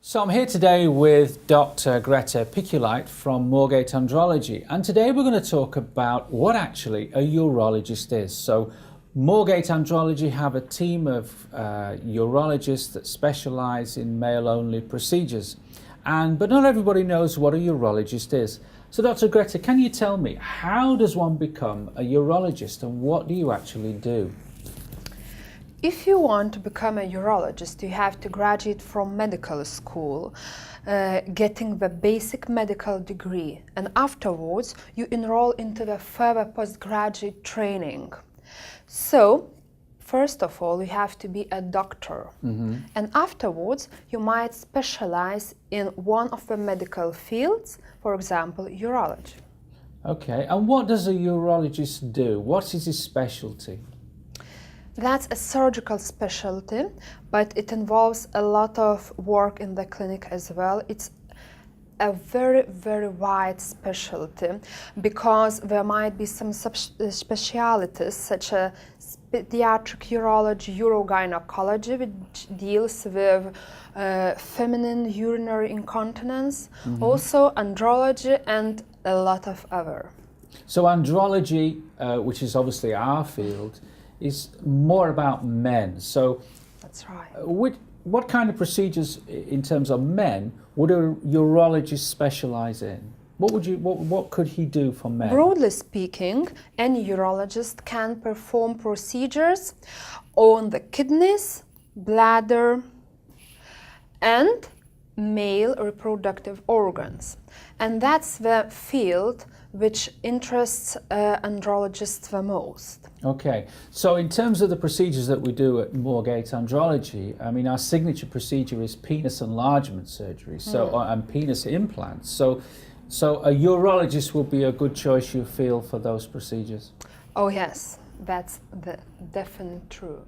So I'm here today with Dr. Greta Piculite from Moorgate Andrology, and today we're going to talk about what actually a urologist is. So Moorgate Andrology have a team of urologists that specialise in male-only procedures, but not everybody knows what a urologist is. So Dr. Greta, can you tell me, how does one become a urologist and what do you actually do? If you want to become a urologist, you have to graduate from medical school, getting the basic medical degree, and afterwards you enroll into the further postgraduate training. So, first of all, you have to be a doctor, and afterwards you might specialize in one of the medical fields, for example, urology. Okay, and what does a urologist do? What is his specialty? That's a surgical specialty, but it involves a lot of work in the clinic as well. It's a very, very wide specialty because there might be some specialities such as pediatric urology, urogynecology, which deals with feminine urinary incontinence, also andrology and a lot of other. So andrology, which is obviously our field, is more about men. So that's right. What kind of procedures in terms of men would a urologist specialize in? What could he do for men? Broadly speaking, any urologist can perform procedures on the kidneys, bladder, and male reproductive organs. And that's the field which interests andrologists the most. Okay, so in terms of the procedures that we do at Moorgate Andrology, I mean, our signature procedure is penis enlargement surgery, and penis implants. So a urologist will be a good choice, you feel, for those procedures? Oh yes, that's definitely true.